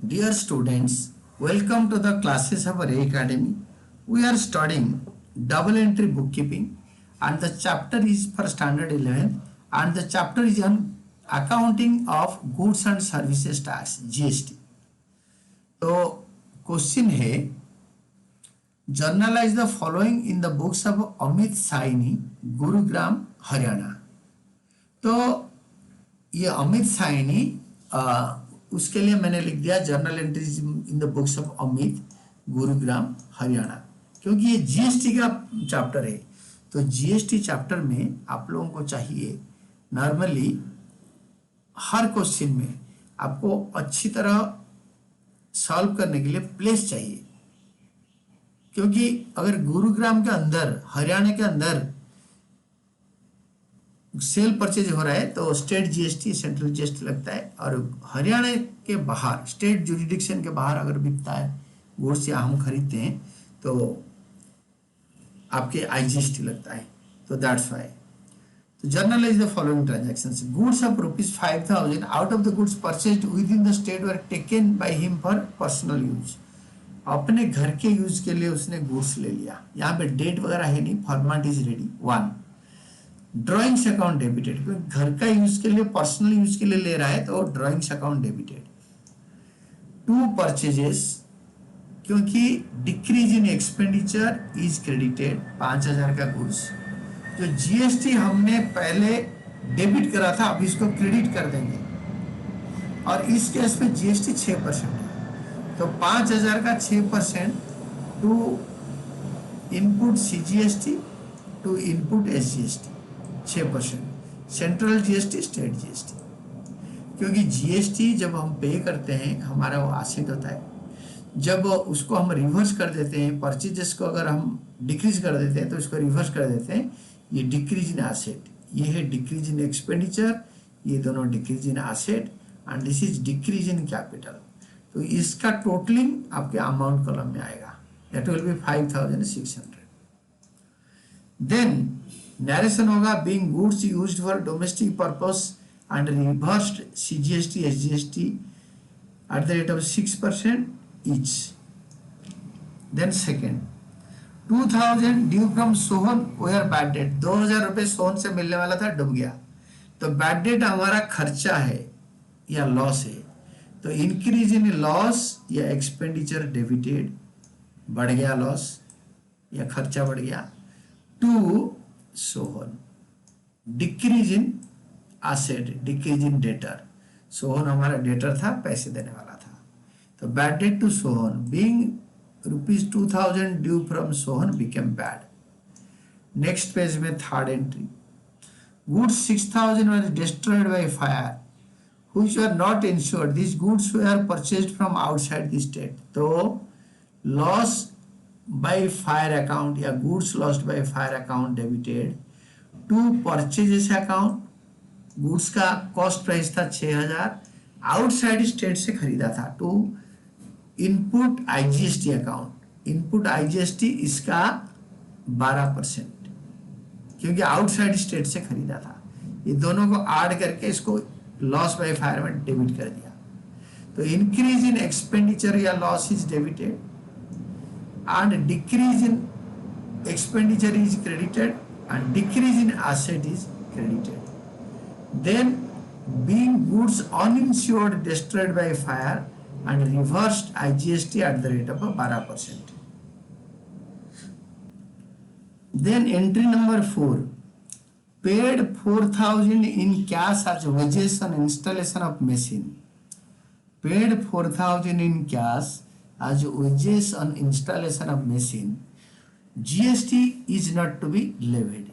Dear students, welcome to the classes of Ray Academy. We are studying double entry bookkeeping and the chapter is for standard 11 and the chapter is on accounting of goods and services tax GST. तो question है journalize the following in the books of Amit Saini Gurugram Haryana. तो ये अमित साइनी उसके लिए मैंने लिख दिया journal entries in the books of Amit Gurugram Haryana, क्योंकि ये जीएसटी का चैप्टर है। तो जीएसटी चैप्टर में आप लोगों को चाहिए नॉर्मली हर क्वेश्चन में आपको अच्छी तरह सॉल्व करने के लिए प्लेस चाहिए, क्योंकि अगर गुरुग्राम के अंदर हरियाणा के अंदर सेल परचेज हो रहा है तो स्टेट जीएसटी सेंट्रल जीएसटी लगता है, और हरियाणा के बाहर स्टेट जुरिडिक्शन के बाहर अगर बिकता है गुड्स या हम खरीदते हैं तो आपके आईजीएसटी लगता है। तो दैट्स व्हाई तो generalized the following transactions. Goods of ₹5,000 out of the goods purchased with in the state were taken by him for personal use. अपने घर के यूज के लिए उसने गुड्स ले लिया। यहाँ पे डेट वगैरह है नहीं, format is ready. 1 drawings account debited, क्योंकि घर का यूज के लिए पर्सनल यूज के लिए ले रहा है तो ड्रॉइंग्स अकाउंट डेबिटेड। 2 परचेजेस, क्योंकि decrease in expenditure is credited, 5,000 का गुड्स। जो जीएसटी हमने पहले डेबिट करा था अब इसको क्रेडिट कर देंगे, और इस केस में जीएसटी 6% है। तो 5,000 का 6% to input CGST to input SGST 6%, central GST state GST. क्योंकि जीएसटी जब हम पे करते हैं हमारा वो आसेट होता है, जब उसको हम रिवर्स कर देते हैं परचेजेस को अगर हम डिक्रीज कर देते हैं तो इसको रिवर्स कर देते हैं, ये डिक्रीज इन एसेट, ये है डिक्रीज इन एक्सपेंडिचर, ये दोनों decrease in asset and this is decrease in capital. तो इसका टोटलिंग आपके अमाउंट कॉलम में आएगा, that will be 5,600। Then narration होगा being goods used for domestic purpose and reversed CGST SGST at the rate of 6% each. Then second 2,000 due from Sohan were bad debt, 2,000 रुपये सोहन से मिलने वाला था, डूब गया। तो बैड डेट हमारा खर्चा है या लॉस है, तो इंक्रीज इन लॉस या एक्सपेंडिचर डेबिटेड, बढ़ गया लॉस या खर्चा बढ़ गया। 2 Sohan decrease in asset, decrease in debtor, Sohan हमारा डेटर था, पैसे देने वाला था। तो bad debt to Sohan being ₹2,000 due from Sohan became bad. Next page में third entry, goods 6,000 were destroyed by fire which were not insured, this goods were purchased from outside the state. तो loss by fire account या goods lost by fire account debited to purchases account. Goods का cost price था 6,000, outside state से खरीदा था। To input IGST account, input IGST इसका 12%, क्योंकि outside state से खरीदा था। ये दोनों को ऐड करके इसको लॉस बाय फायर में डेबिट कर दिया। तो इंक्रीज इन एक्सपेंडिचर या loss is debited and decrease in expenditure is credited and decrease in asset is credited. Then being goods uninsured destroyed by fire and reversed IGST at the rate of 12%. Then entry number 4, paid 4,000 in cash as wages on installation of machine. Paid 4,000 in cash as wages on installation of machine, GST is not to be levied.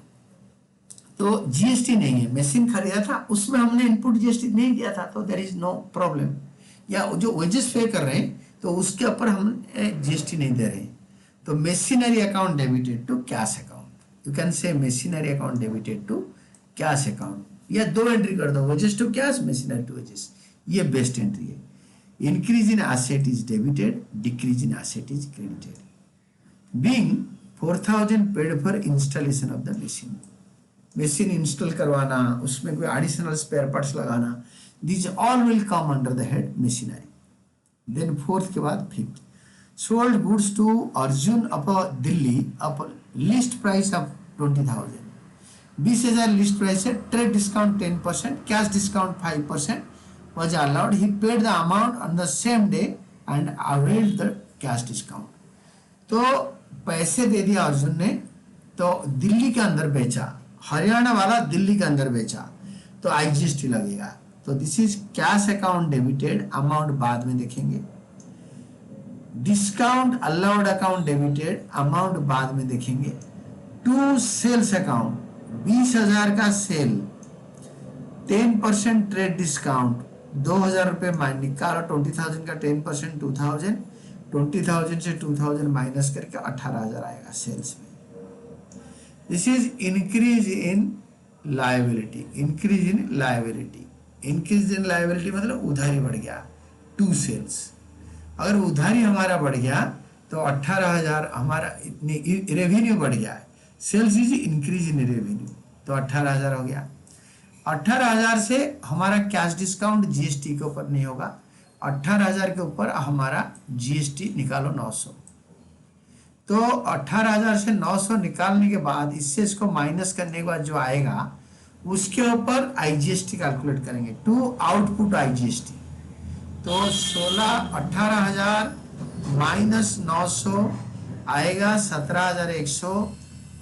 तो GST नहीं है, machine खरीदा था उसमें हमने input GST नहीं दिया था, तो देयर इज नो प्रॉब्लम। या जो वेजेस पे कर रहे हैं तो उसके ऊपर हम जीएसटी नहीं दे रहे हैं। तो machinery account debited to cash account, you can say machinery account debited to cash account, या 2 एंट्री कर दो, wages to cash, machinery to wages, ये बेस्ट एंट्री है। Increase in asset is debited, decrease in asset is credited. Being 4,000 paid for installation of the machine, machine install करवाना, उसमें कोई additional spare parts लगाना, these all will come under the head machinery. Then fourth के बाद fifth, sold goods to Arjun of Delhi of list price of 20,000, 20,000 list price है, trade discount 10%, cash discount 5% was allowed. He paid the amount on the same day and availed the cash discount. तो पैसे दे दिया अर्जुन ने, तो दिल्ली के अंदर बेचा, हरियाणा वाला दिल्ली के अंदर बेचा, तो आईजीएसटी लगेगा। तो this is cash account debited, amount बाद में देखेंगे। Discount allowed account debited, amount बाद में देखेंगे। टू सेल्स अकाउंट, 20,000 का सेल, 10% ट्रेड डिस्काउंट, 2,000 रुपये निकालो, 20,000 का 10% 2,000, 20,000 से 2,000 माइनस करके 18,000 आएगा सेल्स में। This is increase in liability, increase in liability, increase in liability मतलब उधारी बढ़ गया, टू सेल्स। अगर उधारी हमारा बढ़ गया तो 18,000 हमारा रेवेन्यू बढ़ गया है, sales is increase in revenue, तो 18,000 हो गया। 18,000 से हमारा कैश डिस्काउंट जीएसटी के ऊपर नहीं होगा, 18,000 के ऊपर हमारा जीएसटी निकालो 900, तो 18,000 से 900 निकालने के बाद इससे इसको माइनस करने के बाद जो आएगा उसके ऊपर आईजीएसटी कैलकुलेट करेंगे, टू आउटपुट आईजीएसटी। तो 18,000 माइनस 900 आएगा 17,100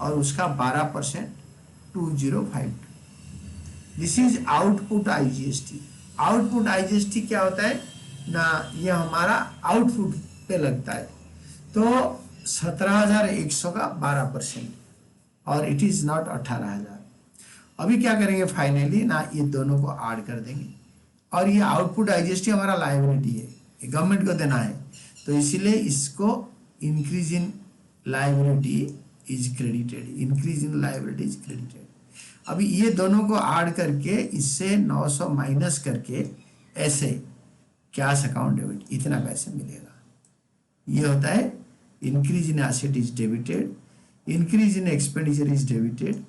और उसका 12% 2052। This is output IGST. Output IGST क्या होता है ना, ये हमारा आउटपुट पे लगता है, तो 17,100 का 12% और इट इज नॉट 18,000। अभी क्या करेंगे फाइनली ना, ये दोनों को ऐड कर देंगे और ये आउटपुट आईजीएसटी हमारा लायबिलिटी है, ये गवर्नमेंट को देना है, तो इसीलिए इसको increase in liability is credited, increase in liability is credited. अभी ये दोनों को ऐड करके इससे 900 माइनस करके ऐसे कैश अकाउंट डेबिट इतना पैसे मिलेगा। ये होता है increase in asset is debited, increase in expenditure is debited,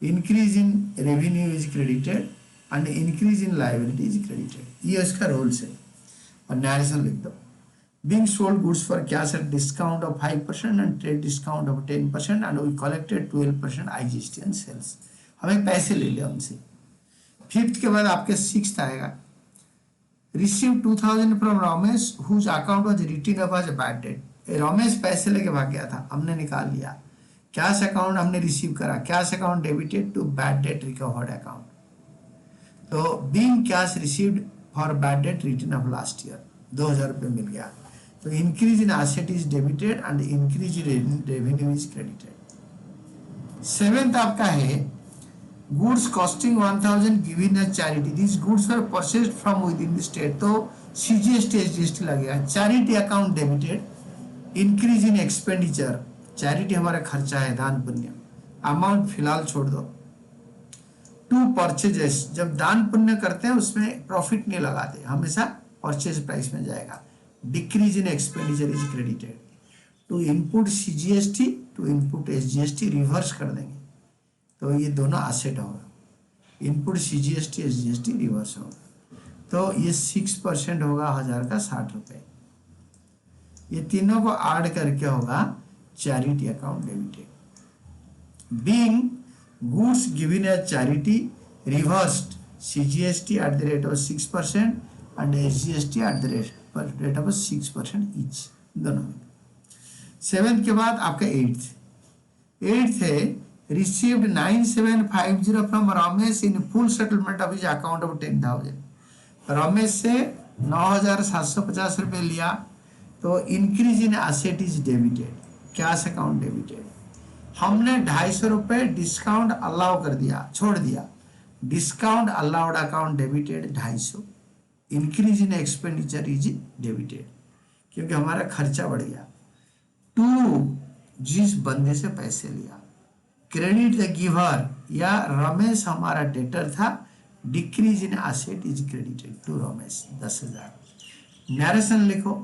increase in revenue is credited and increase in liability is credited. ये इसका रूल्स है और नरेशन लिख दो। Being sold goods for cash at discount of 5% and trade discount of 10% and we collected 12% IGST and sales। हमें पैसे ले लिया उनसे। फिफ्थ के बाद आपके सिक्स्थ आएगा, receive 2,000 from Ramesh whose account was written off as bad debt. Ramesh पैसे लेके भाग गया था, हमने निकाल लिया, कैश अकाउंट हमने रिसीव करा, cash account debited to bad debt recovered account. तो being cash received for bad debt written off last year, 2,000 रुपये मिल गया, तो increase in asset is debited and increase in revenue is credited. Seventh आपका है goods costing 1,000 given as charity, this goods were purchased from within the state, तो CGST SGST लगेगा। Charity account debited, increase in expenditure, charity हमारा खर्चा है, दान पुण्य, amount फिलहाल छोड़ दो। टू परचेजेस, जब दान पुण्य करते हैं उसमें प्रॉफिट नहीं लगाते, हमेशा परचेज प्राइस में जाएगा। Decrease in expenditure is credited. To input CGST to input SGST reverse कर देंगे, तो ये दोनों एसेट होगा, इनपुट सीजीएसटी एसजीएसटी रिवर्स होगा, तो ये 6% होगा 1,000 का 60 रुपये। ये तीनों को ऐड करके होगा charity account debited. Being goods given as charity reversed CGST at the rate of 6% and SGST at the rate of 6% each, दोनों में। सेवेंथ के बाद आपका एट्थ है received 9,750 from Ramesh in full settlement of his account of 10,000। Ramesh से 9,750 रुपये लिया, तो increase in asset is debited, cash account debited. हमने 250 रुपये डिस्काउंट अलाउ कर दिया, छोड़ दिया, discount allowed account debited 250, increase in expenditure is debited, क्योंकि हमारा खर्चा बढ़ गया। टू, जिस बंदे से पैसे लिया, क्रेडिट द गिवर, या रमेश हमारा डेटर था, decrease in asset is credited to Ramesh 10,000। Narration लिखो,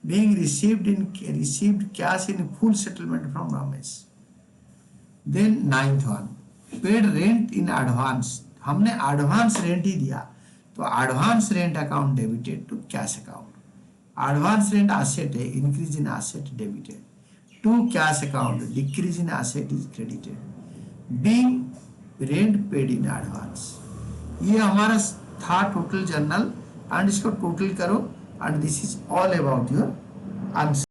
being received cash in full settlement from Ramesh. Then ninth one, paid rent in advance, हमने एडवांस रेंट ही दिया, तो advance rent account debited to cash account. Advance rent asset है, increase in asset debited. To cash account, decrease in asset is credited. Being rent paid in advance. ये हमारा था total journal, and इसको total करो, and this is all about your answer.